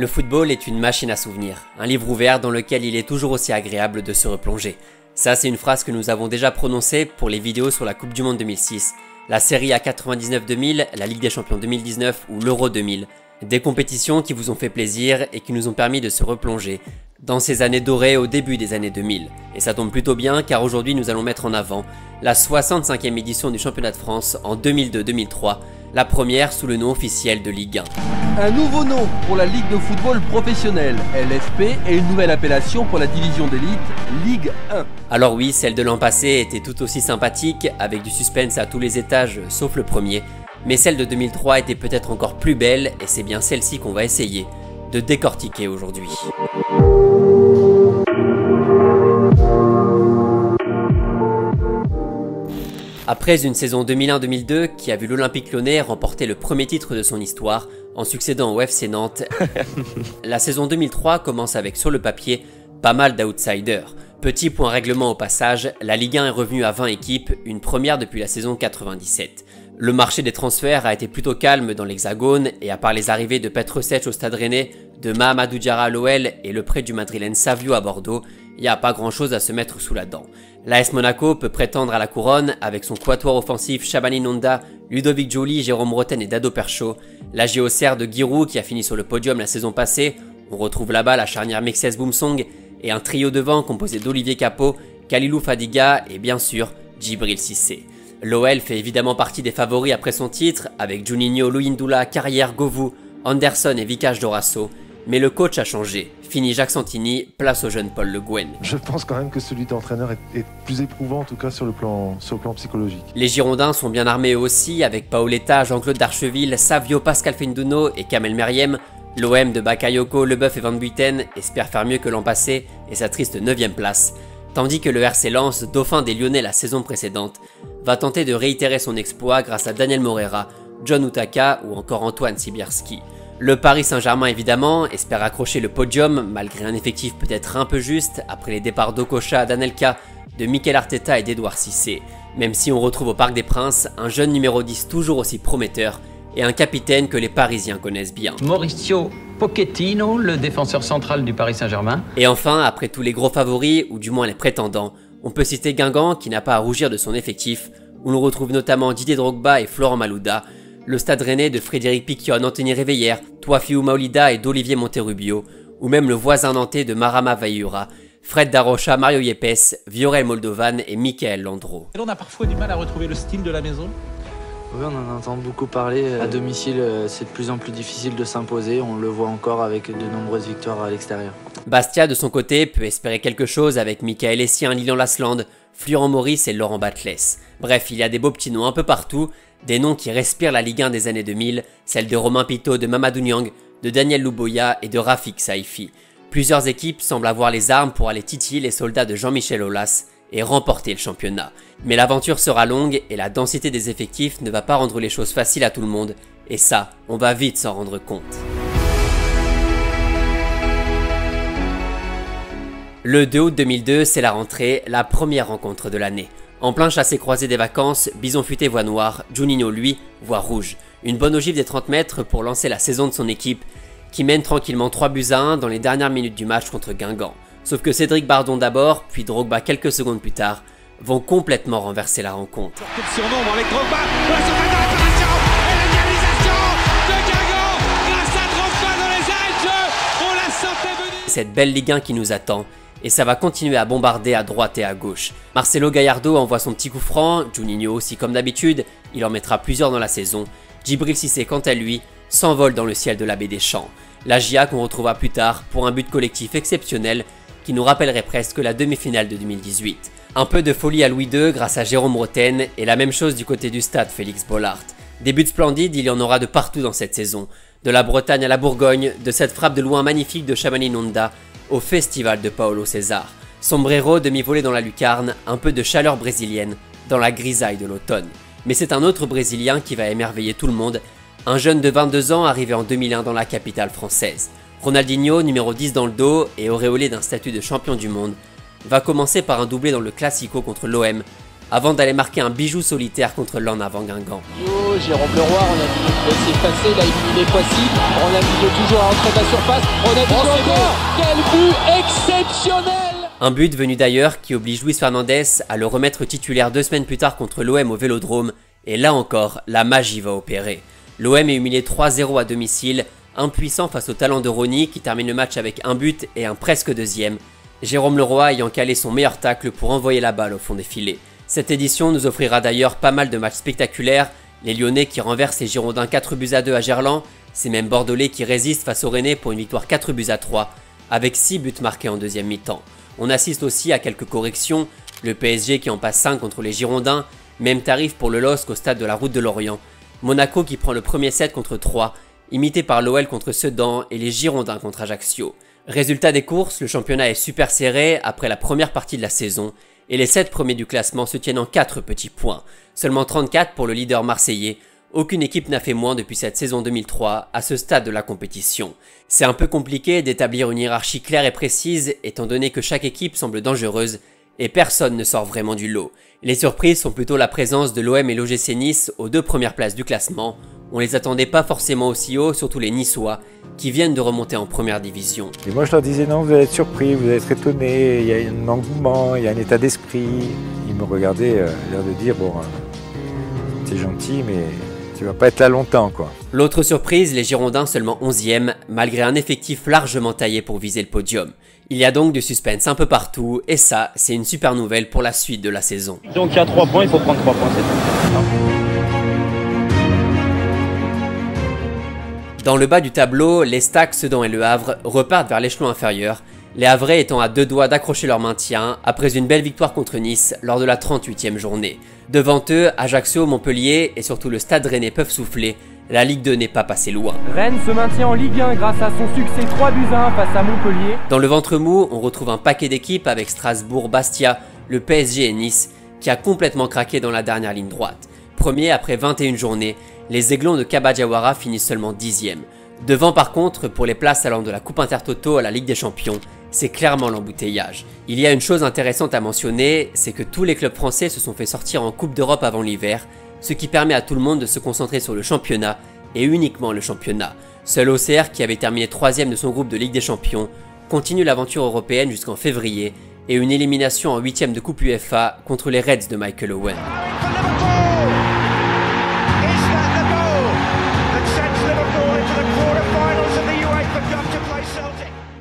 Le football est une machine à souvenirs, un livre ouvert dans lequel il est toujours aussi agréable de se replonger. Ça, c'est une phrase que nous avons déjà prononcée pour les vidéos sur la Coupe du Monde 2006, la Série A 99-2000, la Ligue des Champions 2019 ou l'Euro 2000. Des compétitions qui vous ont fait plaisir et qui nous ont permis de se replonger dans ces années dorées au début des années 2000. Et ça tombe plutôt bien car aujourd'hui nous allons mettre en avant la 65e édition du championnat de France en 2002-2003, la première sous le nom officiel de Ligue 1. Un nouveau nom pour la Ligue de football professionnelle, LFP, et une nouvelle appellation pour la division d'élite, Ligue 1. Alors oui, celle de l'an passé était tout aussi sympathique, avec du suspense à tous les étages sauf le premier, mais celle de 2003 était peut-être encore plus belle et c'est bien celle-ci qu'on va essayer de décortiquer aujourd'hui. Après une saison 2001-2002 qui a vu l'Olympique Lyonnais remporter le premier titre de son histoire en succédant au FC Nantes, la saison 2003 commence avec sur le papier pas mal d'outsiders. Petit point règlement au passage, la Ligue 1 est revenue à 20 équipes, une première depuis la saison 97. Le marché des transferts a été plutôt calme dans l'Hexagone et à part les arrivées de Petr Cech au Stade Rennais, de Mahamadou Diarra à l'OL et le prêt du madrilène Savio à Bordeaux, il n'y a pas grand chose à se mettre sous la dent. L'AS Monaco peut prétendre à la couronne avec son quatuor offensif Shabani Nonda, Ludovic Joly, Jérôme Roten et Dado Percho. La JOCR de Giroud qui a fini sur le podium la saison passée, on retrouve là-bas la charnière Mexès Boumsong et un trio devant composé d'Olivier Capot, Khalilou Fadiga et bien sûr Djibril Cissé. L'OL fait évidemment partie des favoris après son titre avec Juninho, Louindoula, Carrière, Govou, Anderson et Vicage Dorasso. Mais le coach a changé. Fini Jacques Santini, place au jeune Paul Le Guen. Je pense quand même que celui d'entraîneur est plus éprouvant, en tout cas sur le plan psychologique. Les Girondins sont bien armés eux aussi, avec Paoletta, Jean-Claude Darcheville, Savio, Pascal Fenduno et Kamel Meriem. L'OM de Bakayoko, Leboeuf et Van Buiten espère faire mieux que l'an passé et sa triste 9e place. Tandis que le RC Lens, dauphin des Lyonnais la saison précédente, va tenter de réitérer son exploit grâce à Daniel Morera, John Utaka ou encore Antoine Sibierski. Le Paris Saint-Germain évidemment espère accrocher le podium malgré un effectif peut-être un peu juste après les départs d'Okocha, d'Anelka, de Mikel Arteta et d'Edouard Cissé. Même si on retrouve au Parc des Princes un jeune numéro 10 toujours aussi prometteur et un capitaine que les Parisiens connaissent bien. Mauricio Pochettino, le défenseur central du Paris Saint-Germain. Et enfin, après tous les gros favoris, ou du moins les prétendants, on peut citer Guingamp qui n'a pas à rougir de son effectif, où l'on retrouve notamment Didier Drogba et Florent Malouda, le Stade Rennais de Frédéric Piquion, Anthony Réveillère, Touafiou Maolida et d'Olivier Monterrubio, ou même le voisin nantais de Marama Vaiura, Fred Darocha, Mario Yepes, Viorel Moldovan et Michael Landreau. On a parfois du mal à retrouver le style de la maison. Oui, on en entend beaucoup parler. À domicile, c'est de plus en plus difficile de s'imposer. On le voit encore avec de nombreuses victoires à l'extérieur. Bastia, de son côté, peut espérer quelque chose avec Michael Essien, Lilian Lasland, Florent Maurice et Laurent Batles. Bref, il y a des beaux petits noms un peu partout, des noms qui respirent la Ligue 1 des années 2000, celle de Romain Pitot, de Mamadou Niang, de Daniel Louboya et de Rafik Saifi. Plusieurs équipes semblent avoir les armes pour aller titiller les soldats de Jean-Michel Aulas et remporter le championnat. Mais l'aventure sera longue et la densité des effectifs ne va pas rendre les choses faciles à tout le monde, et ça, on va vite s'en rendre compte. Le 2 août 2002, c'est la rentrée, la première rencontre de l'année. En plein chassé-croisé des vacances, Bison Futé voit noir, Juninho lui voit rouge. Une bonne ogive des 30 mètres pour lancer la saison de son équipe, qui mène tranquillement 3-1 dans les dernières minutes du match contre Guingamp. Sauf que Cédric Bardon d'abord, puis Drogba quelques secondes plus tard, vont complètement renverser la rencontre. Surnombre avec Drogba, la surface de réparation et l'égalisation de Guingamp grâce à Drogba dans les arrêts de jeu. On la sentait venir. Cette belle Ligue 1 qui nous attend, et ça va continuer à bombarder à droite et à gauche. Marcelo Gallardo envoie son petit coup franc, Juninho aussi comme d'habitude, il en mettra plusieurs dans la saison. Djibril Cissé quant à lui s'envole dans le ciel de la baie des Champs. La GIA qu'on retrouvera plus tard pour un but collectif exceptionnel qui nous rappellerait presque la demi-finale de 2018. Un peu de folie à Louis II grâce à Jérôme Roten et la même chose du côté du stade Félix Bollaert. Des buts splendides, il y en aura de partout dans cette saison. De la Bretagne à la Bourgogne, de cette frappe de loin magnifique de Shabani Nonda au festival de Paulo César. Sombrero demi-volé dans la lucarne, un peu de chaleur brésilienne dans la grisaille de l'automne. Mais c'est un autre Brésilien qui va émerveiller tout le monde, un jeune de 22 ans arrivé en 2001 dans la capitale française. Ronaldinho, numéro 10 dans le dos et auréolé d'un statut de champion du monde, va commencer par un doublé dans le Classico contre l'OM, avant d'aller marquer un bijou solitaire contre l'en avant Guingamp. Jérôme Leroy, Ronaldinho s'est effacé, il a éliminé Poissy, Ronaldinho toujours à l'entrée de la surface, Ronaldinho encore, quel but exceptionnel! Un but venu d'ailleurs qui oblige Luis Fernandez à le remettre titulaire 2 semaines plus tard contre l'OM au Vélodrome, et là encore, la magie va opérer. L'OM est humilié 3-0 à domicile, impuissant face au talent de Ronny qui termine le match avec un but et un presque deuxième, Jérôme Leroy ayant calé son meilleur tacle pour envoyer la balle au fond des filets. Cette édition nous offrira d'ailleurs pas mal de matchs spectaculaires, les Lyonnais qui renversent les Girondins 4-2 à Gerland, c'est même Bordelais qui résistent face aux Rennais pour une victoire 4-3, avec 6 buts marqués en deuxième mi-temps. On assiste aussi à quelques corrections, le PSG qui en passe 5 contre les Girondins, même tarif pour le LOSC au stade de la Route de Lorient, Monaco qui prend le premier set contre 3, imité par l'OL contre Sedan et les Girondins contre Ajaccio. Résultat des courses, le championnat est super serré après la première partie de la saison et les 7 premiers du classement se tiennent en 4 petits points. Seulement 34 pour le leader marseillais, aucune équipe n'a fait moins depuis cette saison 2003 à ce stade de la compétition. C'est un peu compliqué d'établir une hiérarchie claire et précise étant donné que chaque équipe semble dangereuse et personne ne sort vraiment du lot. Les surprises sont plutôt la présence de l'OM et l'OGC Nice aux 2 premières places du classement. On les attendait pas forcément aussi haut, surtout les Niçois, qui viennent de remonter en première division. Et moi je leur disais non, vous allez être surpris, vous allez être étonnés, il y a un engouement, il y a un état d'esprit. Ils me regardaient, l'air de dire bon, t'es gentil mais tu vas pas être là longtemps quoi. L'autre surprise, les Girondins seulement 11e, malgré un effectif largement taillé pour viser le podium. Il y a donc du suspense un peu partout, et ça, c'est une super nouvelle pour la suite de la saison. Donc il y a 3 points, il faut prendre 3 points, c'est tout. Dans le bas du tableau, les Stacks, Sedan et Le Havre repartent vers l'échelon inférieur, les Havrais étant à 2 doigts d'accrocher leur maintien après une belle victoire contre Nice lors de la 38e journée. Devant eux, Ajaccio, Montpellier et surtout le Stade Rennais peuvent souffler, la Ligue 2 n'est pas passée loin. Rennes se maintient en Ligue 1 grâce à son succès 3-1 face à Montpellier. Dans le ventre mou, on retrouve un paquet d'équipes avec Strasbourg, Bastia, le PSG et Nice qui a complètement craqué dans la dernière ligne droite. Premier après 21 journées, les Aiglons de Kaba Diawara finissent seulement 10e. Devant par contre, pour les places allant de la Coupe Intertoto à la Ligue des Champions, c'est clairement l'embouteillage. Il y a une chose intéressante à mentionner, c'est que tous les clubs français se sont fait sortir en Coupe d'Europe avant l'hiver, ce qui permet à tout le monde de se concentrer sur le championnat, et uniquement le championnat. Seul OCR, qui avait terminé 3e de son groupe de Ligue des Champions, continue l'aventure européenne jusqu'en février, et une élimination en 8e de Coupe UEFA contre les Reds de Michael Owen.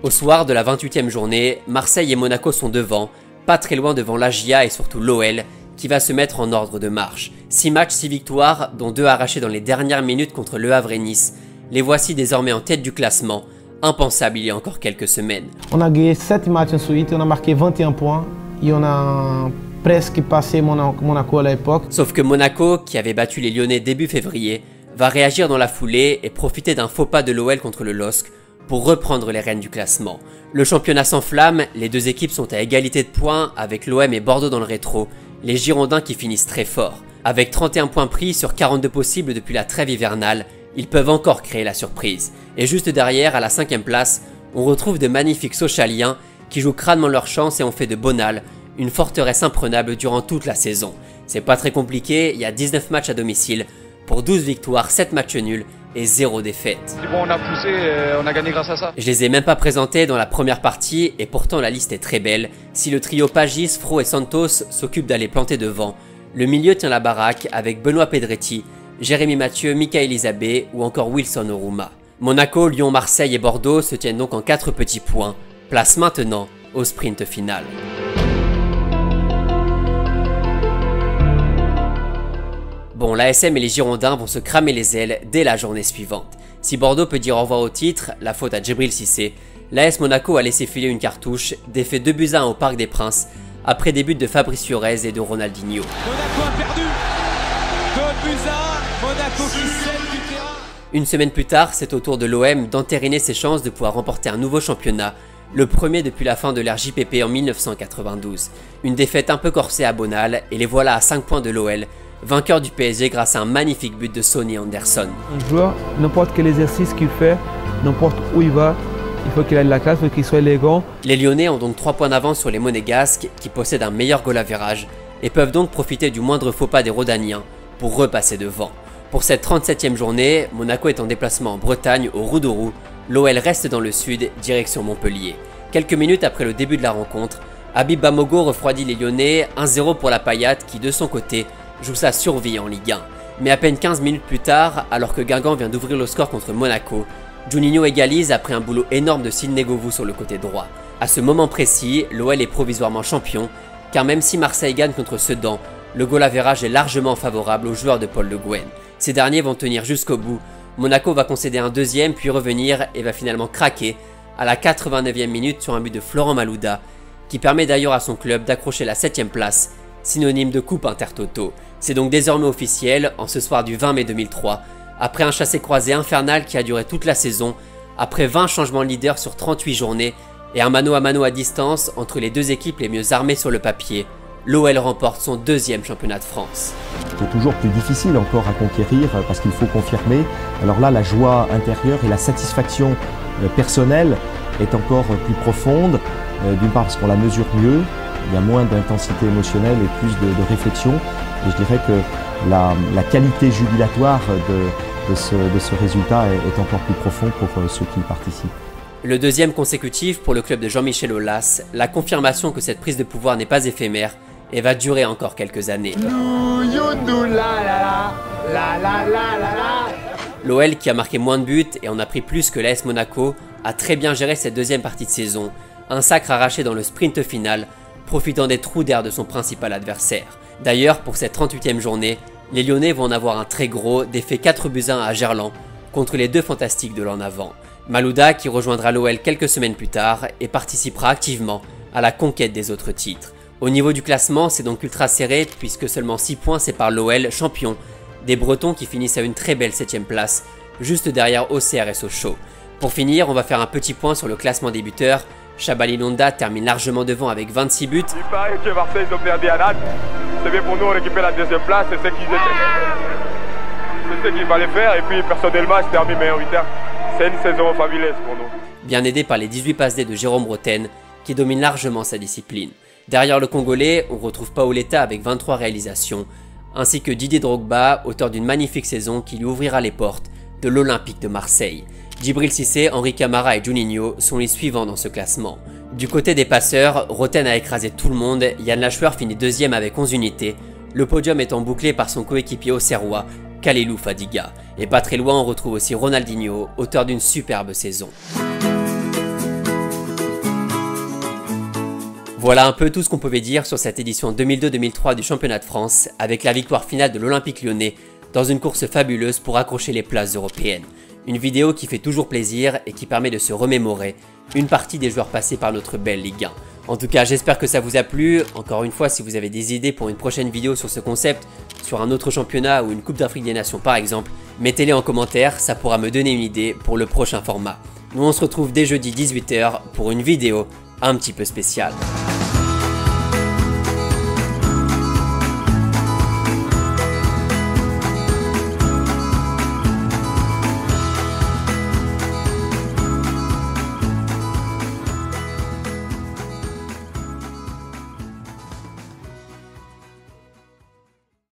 Au soir de la 28e journée, Marseille et Monaco sont devant, pas très loin devant l'Agia et surtout l'OL, qui va se mettre en ordre de marche. 6 matchs, 6 victoires, dont 2 arrachés dans les dernières minutes contre Le Havre et Nice. Les voici désormais en tête du classement, impensable il y a encore quelques semaines. On a gagné 7 matchs ensuite, on a marqué 21 points et on a presque passé Monaco à l'époque. Sauf que Monaco, qui avait battu les Lyonnais début février, va réagir dans la foulée et profiter d'un faux pas de l'OL contre le LOSC pour reprendre les rênes du classement. Le championnat s'enflamme, les deux équipes sont à égalité de points avec l'OM et Bordeaux dans le rétro, les Girondins qui finissent très fort. Avec 31 points pris sur 42 possibles depuis la trêve hivernale, ils peuvent encore créer la surprise. Et juste derrière, à la 5e place, on retrouve de magnifiques Sochaliens qui jouent crânement leur chance et ont fait de Bonal une forteresse imprenable durant toute la saison. C'est pas très compliqué, il y a 19 matchs à domicile, pour 12 victoires, 7 matchs nuls et 0 défaite. Bon, on a poussé, on a gagné grâce à ça. Je les ai même pas présentés dans la première partie et pourtant la liste est très belle. Si le trio Pagis, Fro et Santos s'occupe d'aller planter devant, le milieu tient la baraque avec Benoît Pedretti, Jérémy Mathieu, Michael Isabé ou encore Wilson Oruma. Monaco, Lyon, Marseille et Bordeaux se tiennent donc en 4 petits points. Place maintenant au sprint final. Bon, l'ASM et les Girondins vont se cramer les ailes dès la journée suivante. Si Bordeaux peut dire au revoir au titre, la faute à Djibril Cissé, l'AS Monaco a laissé filer une cartouche, défait 2-1 au Parc des Princes, après des buts de Fabrice Fiorez et de Ronaldinho. Monaco a perdu 2-1, Monaco qui scelle du terrain. Une semaine plus tard, c'est au tour de l'OM d'entériner ses chances de pouvoir remporter un nouveau championnat, le premier depuis la fin de l'ère JPP en 1992. Une défaite un peu corsée à Bonal, et les voilà à 5 points de l'OL, vainqueur du PSG grâce à un magnifique but de Sonny Anderson. Un joueur, n'importe quel exercice qu'il fait, n'importe où il va, il faut qu'il ait de la classe, il faut qu'il soit élégant. Les Lyonnais ont donc 3 points d'avance sur les Monégasques qui possèdent un meilleur goal average, et peuvent donc profiter du moindre faux pas des Rhodaniens pour repasser devant. Pour cette 37e journée, Monaco est en déplacement en Bretagne au Roudourou, l'OL reste dans le sud, direction Montpellier. Quelques minutes après le début de la rencontre, Habib Bamogo refroidit les Lyonnais, 1-0 pour la Paillade qui de son côté joue sa survie en Ligue 1. Mais à peine 15 minutes plus tard, alors que Guingamp vient d'ouvrir le score contre Monaco, Juninho égalise après un boulot énorme de Sidney Govou sur le côté droit. À ce moment précis, l'OL est provisoirement champion, car même si Marseille gagne contre Sedan, le goal average est largement favorable aux joueurs de Paul Le Guen. Ces derniers vont tenir jusqu'au bout. Monaco va concéder un deuxième puis revenir et va finalement craquer à la 89e minute sur un but de Florent Malouda, qui permet d'ailleurs à son club d'accrocher la 7e place, synonyme de coupe intertoto. C'est donc désormais officiel, en ce soir du 20 mai 2003, après un chassé-croisé infernal qui a duré toute la saison, après 20 changements de leader sur 38 journées et un mano à mano à distance entre les deux équipes les mieux armées sur le papier, l'OL remporte son deuxième championnat de France. C'est toujours plus difficile encore à conquérir parce qu'il faut confirmer. Alors là, la joie intérieure et la satisfaction personnelle est encore plus profonde, d'une part parce qu'on la mesure mieux, il y a moins d'intensité émotionnelle et plus de réflexion. Et je dirais que la qualité jubilatoire de ce résultat est encore plus profonde pour ceux qui y participent. Le deuxième consécutif pour le club de Jean-Michel Aulas, la confirmation que cette prise de pouvoir n'est pas éphémère et va durer encore quelques années. L'OL, qui a marqué moins de buts et en a pris plus que l'AS Monaco, a très bien géré cette deuxième partie de saison, un sacre arraché dans le sprint final, profitant des trous d'air de son principal adversaire. D'ailleurs, pour cette 38e journée, les Lyonnais vont en avoir un très gros, défait 4-1 à Gerland, contre les deux fantastiques de l'an avant. Malouda, qui rejoindra l'OL quelques semaines plus tard et participera activement à la conquête des autres titres. Au niveau du classement, c'est donc ultra serré puisque seulement 6 points séparent l'OL, champion, des Bretons qui finissent à une très belle 7e place, juste derrière Auxerre et Sochaux. Pour finir, on va faire un petit point sur le classement des buteurs. Chabal Londa termine largement devant avec 26 buts. Il paraît que Marseille ils ont perdu à Nantes. C'est bien pour nous, on récupère la deuxième place, c'est ce qu'il fallait faire et puis personnellement je termine meilleur buteur. C'est une saison fabuleuse pour nous. Bien aidé par les 18 passes D de Jérôme Bretagne, qui domine largement sa discipline. Derrière le Congolais, on retrouve Paoletta avec 23 réalisations, ainsi que Didier Drogba, auteur d'une magnifique saison qui lui ouvrira les portes de l'Olympique de Marseille. Djibril Cissé, Henri Camara et Juninho sont les suivants dans ce classement. Du côté des passeurs, Roten a écrasé tout le monde, Yann Lachoueur finit deuxième avec 11 unités, le podium étant bouclé par son coéquipier auxerrois, Kalilou Fadiga. Et pas très loin, on retrouve aussi Ronaldinho, auteur d'une superbe saison. Voilà un peu tout ce qu'on pouvait dire sur cette édition 2002-2003 du championnat de France, avec la victoire finale de l'Olympique Lyonnais dans une course fabuleuse pour accrocher les places européennes. Une vidéo qui fait toujours plaisir et qui permet de se remémorer une partie des joueurs passés par notre belle Ligue 1. En tout cas, j'espère que ça vous a plu. Encore une fois, si vous avez des idées pour une prochaine vidéo sur ce concept, sur un autre championnat ou une Coupe d'Afrique des Nations par exemple, mettez-les en commentaire, ça pourra me donner une idée pour le prochain format. Nous on se retrouve dès jeudi 18 h pour une vidéo un petit peu spéciale.